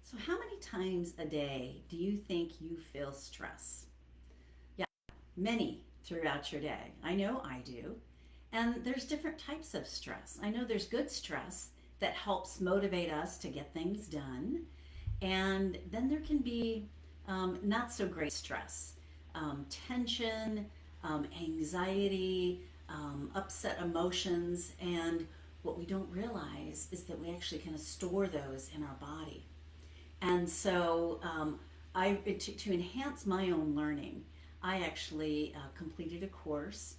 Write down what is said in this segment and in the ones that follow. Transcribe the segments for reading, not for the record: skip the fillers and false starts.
So, how many times a day do you think you feel stress? Yeah, many throughout your day. I know I do. And there's different types of stress. I know there's good stress that helps motivate us to get things done. And then there can be not so great stress, tension, anxiety, upset emotions. And what we don't realize is that we actually kind of store those in our body. And so, to enhance my own learning, I actually completed a course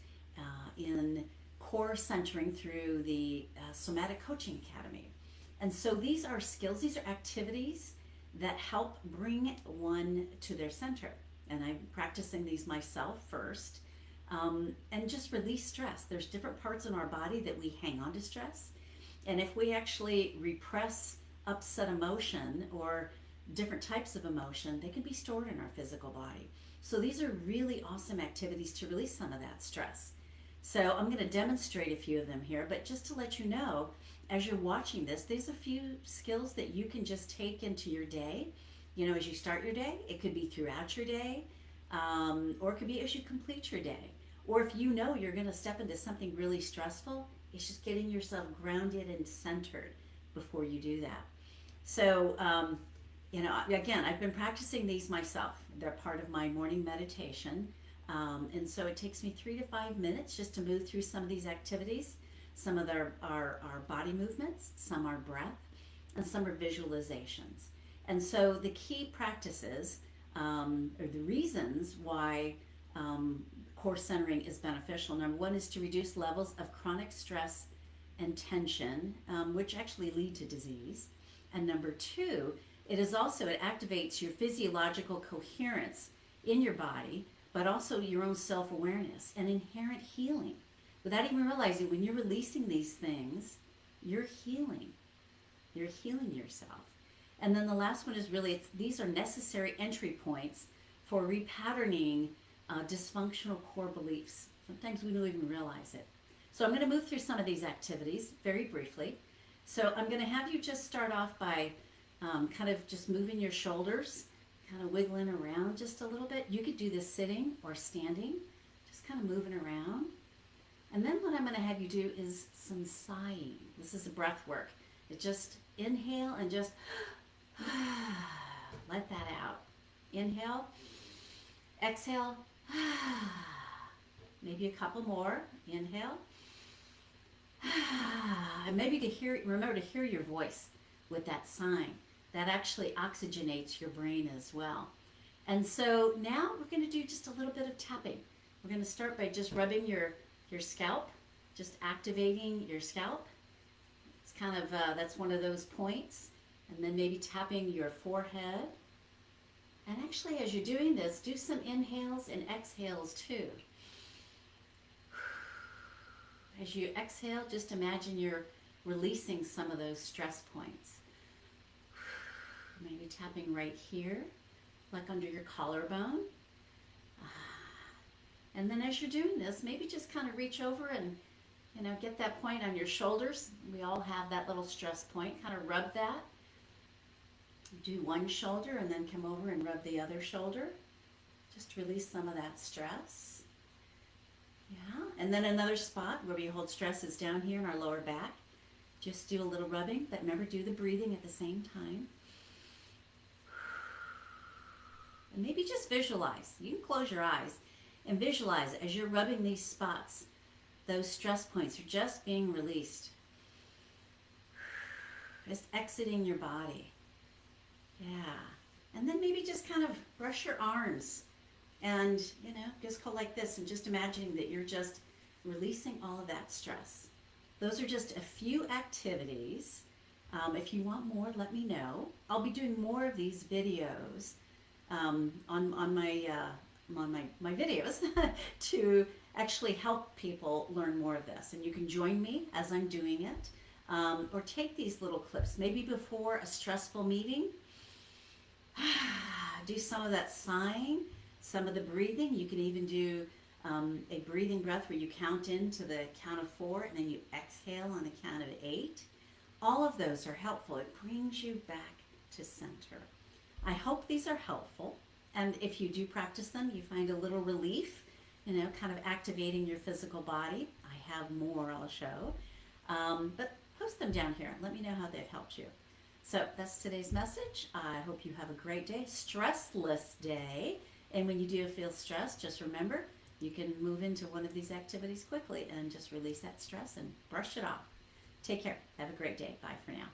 in core centering through the Somatic Coaching Academy. And so these are skills, these are activities that help bring one to their center. And I'm practicing these myself first, and just release stress. There's different parts in our body that we hang on to stress. And if we actually repress upset emotion or different types of emotion, they can be stored in our physical body. So these are really awesome activities to release some of that stress. So I'm going to demonstrate a few of them here, but just to let you know, as you're watching this, there's a few skills that you can just take into your day. You know, as you start your day, it could be throughout your day, or it could be as you complete your day. Or if you know you're going to step into something really stressful, it's just getting yourself grounded and centered before you do that. So, again, I've been practicing these myself. They're part of my morning meditation. And so it takes me 3 to 5 minutes just to move through some of these activities. Some of them are body movements, some are breath, and some are visualizations. And so the key practices, or the reasons why core centering is beneficial. Number one is to reduce levels of chronic stress and tension, which actually lead to disease. And number two, it activates your physiological coherence in your body, but also your own self-awareness and inherent healing. Without even realizing, when you're releasing these things, you're healing. You're healing yourself. And then the last one is really, these are necessary entry points for repatterning dysfunctional core beliefs. Sometimes we don't even realize it. So I'm going to move through some of these activities very briefly. So I'm going to have you just start off by kind of just moving your shoulders, kind of wiggling around just a little bit. You could do this sitting or standing, just kind of moving around. And then what I'm going to have you do is some sighing. This is a breath work. It just inhale and just let that out. Inhale, exhale, maybe a couple more. Inhale. And maybe remember to hear your voice with that sign. That actually oxygenates your brain as well. And so now we're going to do just a little bit of tapping. We're going to start by just rubbing your scalp, just activating your scalp. It's kind of, that's one of those points. And then maybe tapping your forehead. And actually, as you're doing this, do some inhales and exhales too. As you exhale, just imagine you're releasing some of those stress points. Maybe tapping right here, like under your collarbone. And then as you're doing this, maybe just kind of reach over and, get that point on your shoulders. We all have that little stress point. Kind of rub that. Do one shoulder and then come over and rub the other shoulder. Just release some of that stress. Yeah, and then another spot where we hold stress is down here in our lower back. Just do a little rubbing, but remember, do the breathing at the same time. And maybe just visualize. You can close your eyes and visualize as you're rubbing these spots. Those stress points are just being released. Just exiting your body. Yeah. And then maybe just kind of brush your arms and, just go like this and just imagining that you're just releasing all of that stress. Those are just a few activities. If you want more, let me know. I'll be doing more of these videos on my videos to actually help people learn more of this. And you can join me as I'm doing it, or take these little clips, maybe before a stressful meeting. Do some of that sighing, some of the breathing. You can even do a breathing breath where you count into the count of 4 and then you exhale on the count of 8. All of those are helpful. It brings you back to center. I hope these are helpful. And if you do practice them, you find a little relief, kind of activating your physical body. I have more I'll show. But post them down here. Let me know how they've helped you. So that's today's message. I hope you have a great day, stressless day. And when you do feel stressed, just remember, you can move into one of these activities quickly and just release that stress and brush it off. Take care. Have a great day. Bye for now.